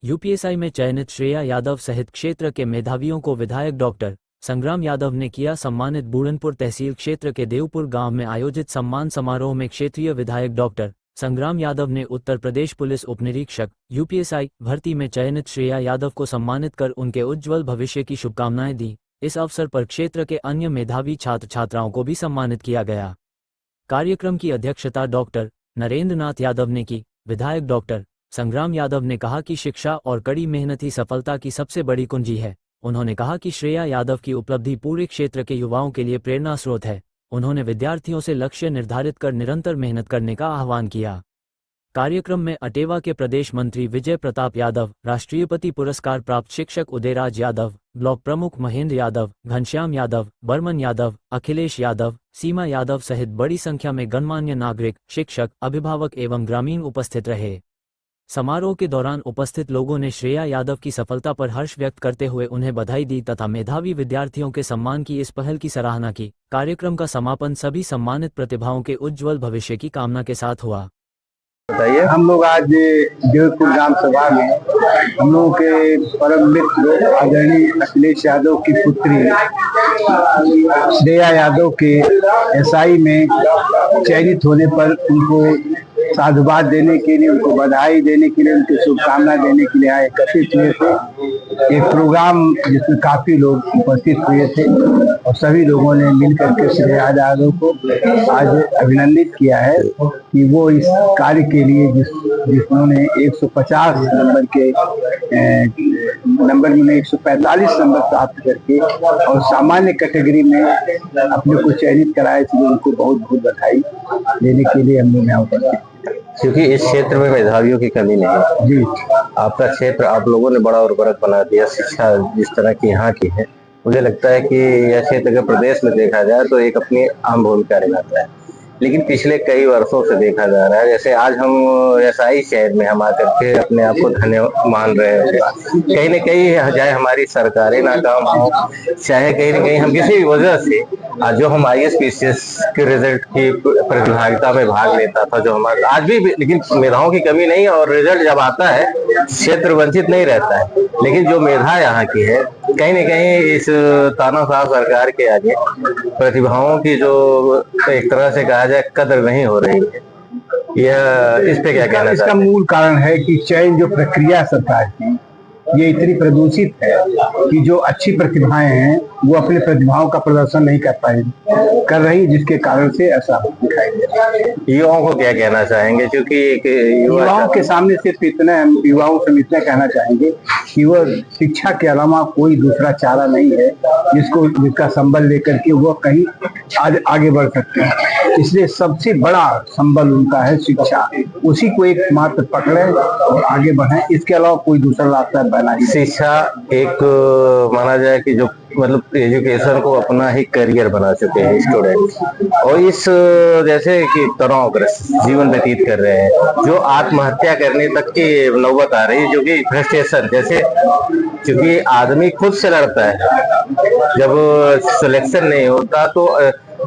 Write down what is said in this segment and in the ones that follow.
UPSC में चयनित श्रेया यादव सहित क्षेत्र के मेधावियों को विधायक डॉक्टर संग्राम यादव ने किया सम्मानित। बूढ़नपुर तहसील क्षेत्र के देवपुर गांव में आयोजित सम्मान समारोह में क्षेत्रीय विधायक डॉक्टर संग्राम यादव ने उत्तर प्रदेश पुलिस उपनिरीक्षक यूपीएससी भर्ती में चयनित श्रेया यादव को सम्मानित कर उनके उज्ज्वल भविष्य की शुभकामनाएं दी। इस अवसर पर क्षेत्र के अन्य मेधावी छात्र छात्राओं को भी सम्मानित किया गया। कार्यक्रम की अध्यक्षता डॉक्टर नरेंद्र नाथ यादव ने की। विधायक डॉक्टर संग्राम यादव ने कहा कि शिक्षा और कड़ी मेहनत ही सफलता की सबसे बड़ी कुंजी है। उन्होंने कहा कि श्रेया यादव की उपलब्धि पूरे क्षेत्र के युवाओं के लिए प्रेरणा स्रोत है। उन्होंने विद्यार्थियों से लक्ष्य निर्धारित कर निरंतर मेहनत करने का आह्वान किया। कार्यक्रम में अटेवा के प्रदेश मंत्री विजय प्रताप यादव, राष्ट्रीयपति पुरस्कार प्राप्त शिक्षक उदयराज यादव, ब्लॉक प्रमुख महेंद्र यादव, घनश्याम यादव, बर्मन यादव, अखिलेश यादव, सीमा यादव सहित बड़ी संख्या में गणमान्य नागरिक, शिक्षक, अभिभावक एवं ग्रामीण उपस्थित रहे। समारोह के दौरान उपस्थित लोगों ने श्रेया यादव की सफलता पर हर्ष व्यक्त करते हुए उन्हें बधाई दी तथा मेधावी विद्यार्थियों के सम्मान की इस पहल की सराहना की। कार्यक्रम का समापन सभी सम्मानित प्रतिभाओं के उज्ज्वल भविष्य की कामना के साथ हुआ। बताइए, हम लोग आज देवपुर ग्राम सभा में हम लोगों के परम मित्र आदरणीय अखिलेश यादव की पुत्री श्रेया यादव के एसआई में चयनित होने पर उनको साधुवाद देने के लिए, उनको बधाई देने के लिए, उनकी शुभकामना देने के लिए एकत्रित हुए थे। एक प्रोग्राम जिसमें काफी लोग उपस्थित हुए थे और सभी लोगों ने मिलकर के श्रेया यादव को आज अभिनंदित किया है कि वो इस कार्य के लिए जिन्होंने 150 नंबर के नंबर में 145 नंबर प्राप्त करके और सामान्य कैटेगरी में अपने को चयनित कराया, इसलिए उनको बहुत बहुत बधाई देने के लिए हम लोग यहाँ उपस्थित। क्योंकि इस क्षेत्र में मेधावियों की कमी नहीं है जी। आपका क्षेत्र आप लोगों ने बड़ा उर्वरक बना दिया। शिक्षा जिस तरह की यहाँ की है, मुझे लगता है कि यह क्षेत्र अगर प्रदेश में देखा जाए तो एक अपनी अहम भूमिका निभाता है। लेकिन पिछले कई वर्षों से देखा जा रहा है, जैसे आज हम एसआई शहर में हम आकर के अपने आप को धन्य मान रहे हैं। कहीं न कहीं चाहे हमारी सरकारें नाकाम हो, चाहे कहीं न कहीं हम किसी भी वजह से जो हम IAS PCS के रिजल्ट की प्रतियोगिता में भाग लेता था, जो हमारा आज भी, लेकिन मेधाओं की कमी नहीं, और रिजल्ट जब आता है क्षेत्र वंचित नहीं रहता है। लेकिन जो मेधा यहाँ की है, कहीं न कहीं इस तानाशाह सरकार के आगे प्रतिभाओं की जो एक तरह से कहा जाए कदर नहीं हो रही है। यह इस पे क्या कहना? इसका मूल कारण है कि चयन जो प्रक्रिया सरकार की ये इतनी प्रदूषित है कि जो अच्छी प्रतिभाएं हैं वो अपने प्रतिभाओं का प्रदर्शन नहीं कर रही, जिसके कारण से ऐसा दिखाई दे रहा है। युवाओं को क्या कहना चाहेंगे? क्योंकि युवाओं के सामने सिर्फ इतना, युवाओं से इतना कहना चाहेंगे कि वह शिक्षा के अलावा कोई दूसरा चारा नहीं है जिसका संबल लेकर के वो कहीं आगे बढ़ सकते हैं। इसलिए सबसे बड़ा संबल उनका है शिक्षा, उसी को एक मात्र पकड़े और आगे बढ़े, इसके अलावा कोई दूसरा रास्ता बना ही। शिक्षा एक माना जाए कि जो मतलब एजुकेशन को अपना ही करियर बना चुके हैं स्टूडेंट, और इस जैसे कि तनावग्रस्त जीवन व्यतीत कर रहे हैं, जो आत्महत्या करने तक की नौबत आ रही है, जो कि फ्रस्ट्रेशन जैसे, क्योंकि आदमी खुद से लड़ता है, जब सिलेक्शन नहीं होता तो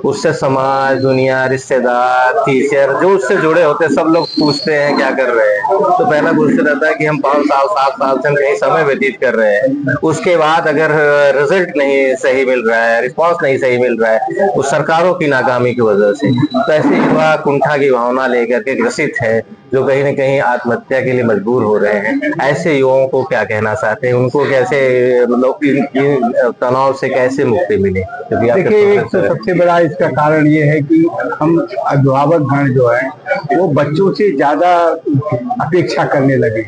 उससे समाज, दुनिया, रिश्तेदार, टीचर जो उससे जुड़े होते हैं, सब लोग पूछते हैं क्या कर रहे हैं। तो पहला पूछते रहता है कि हम 5 साल 7 साल से हम कहीं समय व्यतीत कर रहे हैं। उसके बाद अगर रिजल्ट नहीं सही मिल रहा है, रिस्पांस नहीं सही मिल रहा है, उस सरकारों की नाकामी की वजह से, तो ऐसे युवा कुंठा की भावना लेकर के ग्रसित है, जो कहीं न कहीं आत्महत्या के लिए मजबूर हो रहे हैं। ऐसे युवाओं को क्या कहना चाहते हैं? उनको कैसे मतलब इन तनाव से कैसे मुक्ति मिले? देखिए, एक तो सबसे बड़ा इसका कारण ये है कि हम अभिभावक गण जो है वो बच्चों से ज्यादा अपेक्षा करने लगे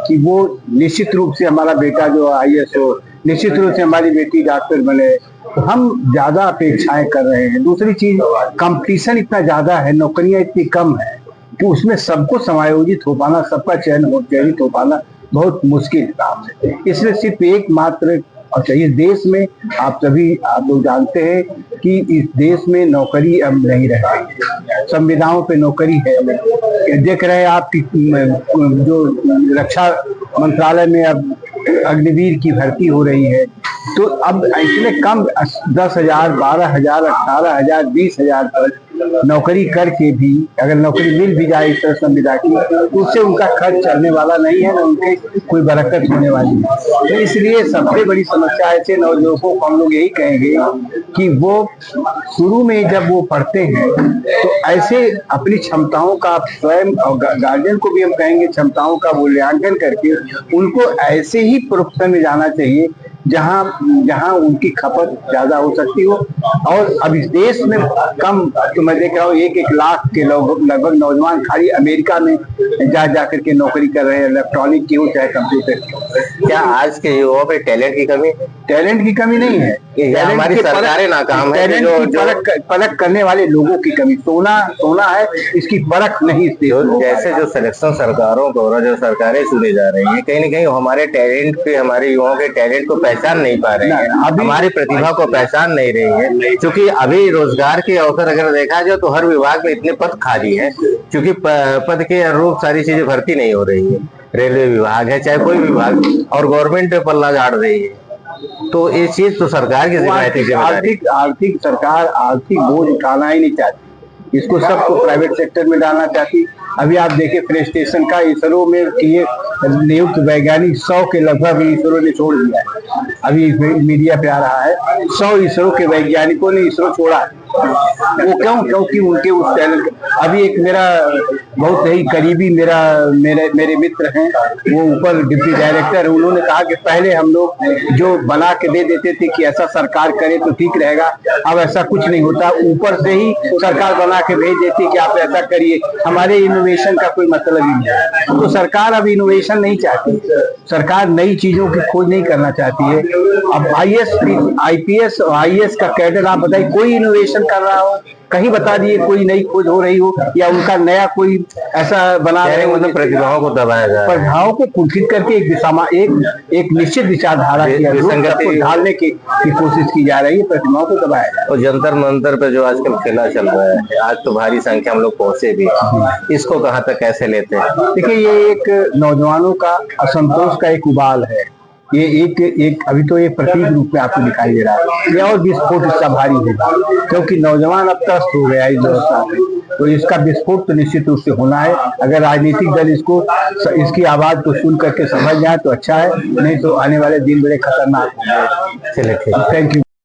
कि वो निश्चित रूप से हमारा बेटा जो IAS हो, निश्चित रूप से हमारी बेटी डॉक्टर बने, तो हम ज्यादा अपेक्षाएं कर रहे हैं। दूसरी चीज, कंपटीशन इतना ज्यादा है, नौकरियां इतनी कम है कि उसमें सबको समायोजित हो पाना, सबका चयनित हो पाना बहुत मुश्किल काम है। इसलिए सिर्फ एकमात्र, अच्छा, इस देश में आप लोग जानते हैं कि इस देश में नौकरी अब नहीं रह गई है, संविदाओं पे नौकरी है। देख रहे हैं आप जो रक्षा मंत्रालय में अब अग्निवीर की भर्ती हो रही है, तो अब इतने कम 10,000, 12,000, 18,000, 20,000 पर नौकरी करके भी अगर नौकरी मिल भी जाए इस तरह संविदा की तो उससे उनका खर्च चलने वाला नहीं है, ना उनके कोई बरकत होने वाली है। तो इसलिए सबसे बड़ी समस्या ऐसे नौजुवकों को हम लोग यही कहेंगे कि वो शुरू में जब वो पढ़ते हैं तो ऐसे अपनी क्षमताओं का स्वयं और गार्जियन को भी हम कहेंगे क्षमताओं का मूल्यांकन करके उनको ऐसे ही प्रोफेशन में जाना चाहिए जहां उनकी खपत ज्यादा हो सकती हो। और अब इस देश में कम तो मैं देख रहा हूँ 1-1 लाख के लगभग नौजवान खाली अमेरिका में जा करके नौकरी कर रहे हैं, इलेक्ट्रॉनिक की हो चाहे कंप्यूटर की। क्या आज के युवाओं पे टैलेंट की कमी? टैलेंट की कमी नहीं है, हमारी सरकारें नाकाम है। टैलेंट की परख करने वाले लोगों की कमी। सोना है, इसकी परख नहीं। जैसे जो सिलेक्शन सरकारों द्वारा जो सरकारें चुनी जा रही हैं, कहीं न कहीं हमारे टैलेंट पे, हमारे युवाओं के टैलेंट को पहचान नहीं पा रहे हैं, हमारी प्रतिभा को पहचान नहीं रही है। क्योंकि अभी रोजगार के अवसर अगर देखा जाए तो हर विभाग में इतने पद खाली हैं, क्योंकि पद के अनुरूप सारी चीजें भर्ती नहीं हो रही है। रेलवे विभाग है चाहे कोई विभाग, और गवर्नमेंट पे पल्ला झाड़ रही है। तो ये चीज तो सरकार की जिम्मेदारी। आर्थिक सरकार आर्थिक बोझ उठाना ही नहीं चाहती, इसको सबको प्राइवेट सेक्टर में डालना चाहती। अभी आप देखें प्लेस स्टेशन का इसरो में किए नियुक्त वैज्ञानिक 100 के लगभग इसरो ने छोड़ दिया है। अभी मीडिया पे आ रहा है 100 इसरो के वैज्ञानिकों ने इसरो छोड़ा है। वो क्यों? क्योंकि उनके उस टैलेंट। अभी एक मेरा बहुत ही करीबी मेरे मित्र हैं, वो ऊपर डिप्टी डायरेक्टर, उन्होंने कहा कि पहले हम लोग जो बना के दे देते थे कि ऐसा सरकार करे तो ठीक रहेगा, अब ऐसा कुछ नहीं होता, ऊपर से ही सरकार बना के भेज देती कि आप ऐसा करिए। हमारे इनोवेशन का कोई मतलब ही नहीं है। तो सरकार अब इनोवेशन नहीं चाहती, सरकार नई चीजों की खोज नहीं करना चाहती है। अब IPS और IAS का कैडर आप बताइए, कोई इनोवेशन कर रहा हो? कहीं बता दिए कोई नई खोज हो रही हो या उनका नया कोई ऐसा बना रहे हो? मतलब प्रतिभाओं को दबाया जाए, प्रतिभाओं को कुंठित करके एक दिशा में एक निश्चित विचारधारा की ढालने की कोशिश की जा रही है, प्रतिभाओं को दबाया जाए। और जंतर मंतर पे जो आजकल खेला चल रहा है, आज तो भारी संख्या हम लोग पहुंचे भी, इसको कहाँ तक कैसे लेते हैं? देखिए, ये एक नौजवानों का असंतोष का एक उबाल है। ये एक अभी तो ये प्रतीक रूप में आपको दिखाई दे रहा है, ये और विस्फोट इसका भारी होगा, क्योंकि नौजवान अब त्रस्त हो गया इस व्यवस्था में। तो इसका विस्फोट तो निश्चित रूप से होना है। अगर राजनीतिक दल इसकी आवाज को सुन करके समझ जाए तो अच्छा है, नहीं तो आने वाले दिन बड़े खतरनाक होंगे। चलिए, थैंक यू।